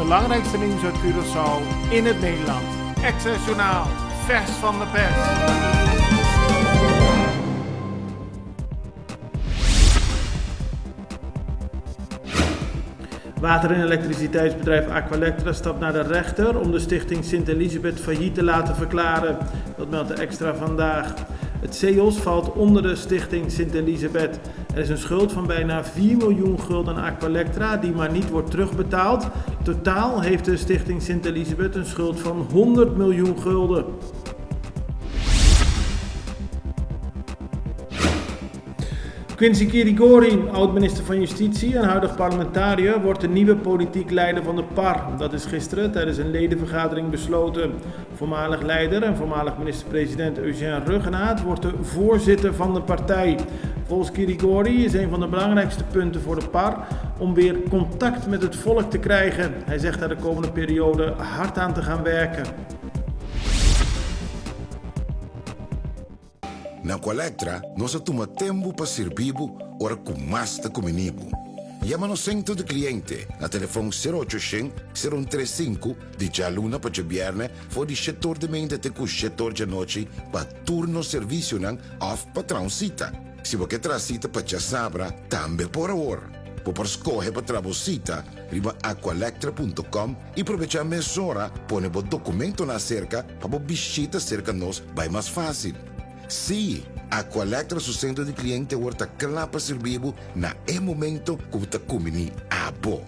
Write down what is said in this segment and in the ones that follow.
belangrijkste nieuws uit Curaçao in het Nederland. Access Journaal, vers van de pers. Water- en elektriciteitsbedrijf Aqualectra stapt naar de rechter om de stichting Sint-Elisabeth failliet te laten verklaren. Dat meldt de Extra vandaag. Het CEOS valt onder de stichting Sint-Elisabeth. Er is een schuld van bijna 4 miljoen gulden aan Aqualectra die maar niet wordt terugbetaald. Totaal heeft de stichting Sint-Elisabeth een schuld van 100 miljoen gulden. Quincy Kirigori, oud-minister van Justitie en huidig parlementariër, wordt de nieuwe politiek leider van de PAR. Dat is gisteren tijdens een ledenvergadering besloten. Voormalig leider en voormalig minister-president Eugène Ruggenaat wordt de voorzitter van de partij. Volgens Kirigori is een van de belangrijkste punten voor de PAR om weer contact met het volk te krijgen. Hij zegt daar de komende periode hard aan te gaan werken. Na Aqualectra, nós toma tempo para servir ora com mais de comunibo. Llama no centro de cliente na telefone 0800-035 de Jaluna para Jabierne voor die setor de mente te com setor de noite para turno serviço nan of patrão cita. Se você traz cita para Chasabra, também por hora. Por escolher para trabalhar, riba aqualectra.com e aproveitar a mesura, põe o documento na cerca para visita cerca nós vai mais fácil. Sim, Aqualectra su centro de cliente wordt klaar para servir na momento que você comini abo.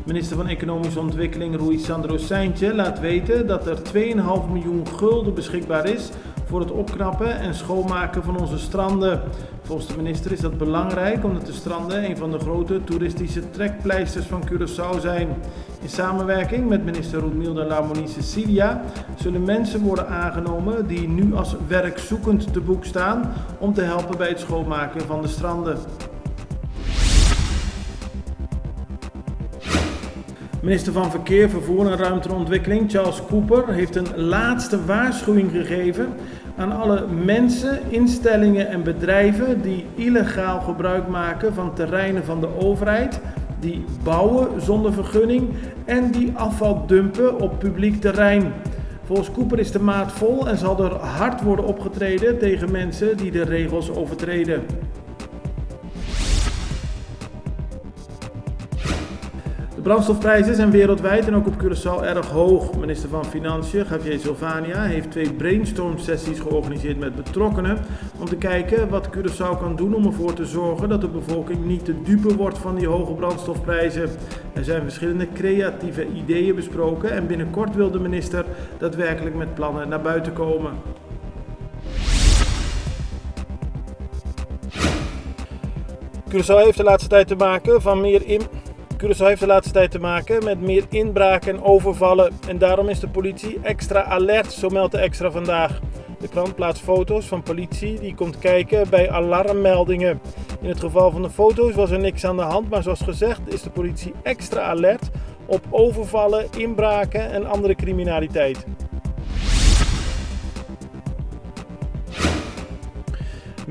Minister van Economische Ontwikkeling Rui Sandro Seintje laat weten dat er 2,5 miljoen gulden beschikbaar is voor het opknappen en schoonmaken van onze stranden. Volgens de minister is dat belangrijk omdat de stranden een van de grote toeristische trekpleisters van Curaçao zijn. In samenwerking met minister Roetmilde Lamoni Cecilia zullen mensen worden aangenomen die nu als werkzoekend te boek staan om te helpen bij het schoonmaken van de stranden. Minister van Verkeer, Vervoer en Ruimteontwikkeling Charles Cooper heeft een laatste waarschuwing gegeven aan alle mensen, instellingen en bedrijven die illegaal gebruik maken van terreinen van de overheid, die bouwen zonder vergunning en die afval dumpen op publiek terrein. Volgens Cooper is de maat vol en zal er hard worden opgetreden tegen mensen die de regels overtreden. De brandstofprijzen zijn wereldwijd en ook op Curaçao erg hoog. Minister van Financiën, Javier Silvania, heeft 2 brainstorm-sessies georganiseerd met betrokkenen om te kijken wat Curaçao kan doen om ervoor te zorgen dat de bevolking niet te dupe wordt van die hoge brandstofprijzen. Er zijn verschillende creatieve ideeën besproken en binnenkort wil de minister daadwerkelijk met plannen naar buiten komen. Curaçao heeft de laatste tijd te maken met meer inbraken en overvallen en daarom is de politie extra alert, zo meldt de Extra vandaag. De krant plaatst foto's van politie die komt kijken bij alarmmeldingen. In het geval van de foto's was er niks aan de hand, maar zoals gezegd is de politie extra alert op overvallen, inbraken en andere criminaliteit.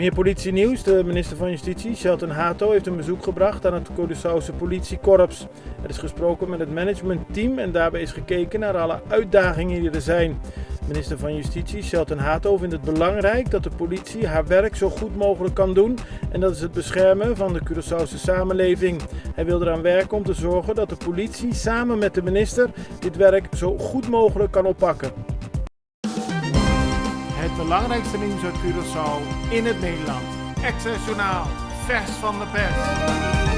Meer politienieuws. De minister van Justitie, Shelton Hato, heeft een bezoek gebracht aan het Curaçaose politiekorps. Er is gesproken met het managementteam en daarbij is gekeken naar alle uitdagingen die er zijn. Minister van Justitie, Shelton Hato, vindt het belangrijk dat de politie haar werk zo goed mogelijk kan doen en dat is het beschermen van de Curaçaose samenleving. Hij wil eraan werken om te zorgen dat de politie samen met de minister dit werk zo goed mogelijk kan oppakken. Het belangrijkste nieuws uit Curaçao in het Nederland. Access Journaal, vers van de pers.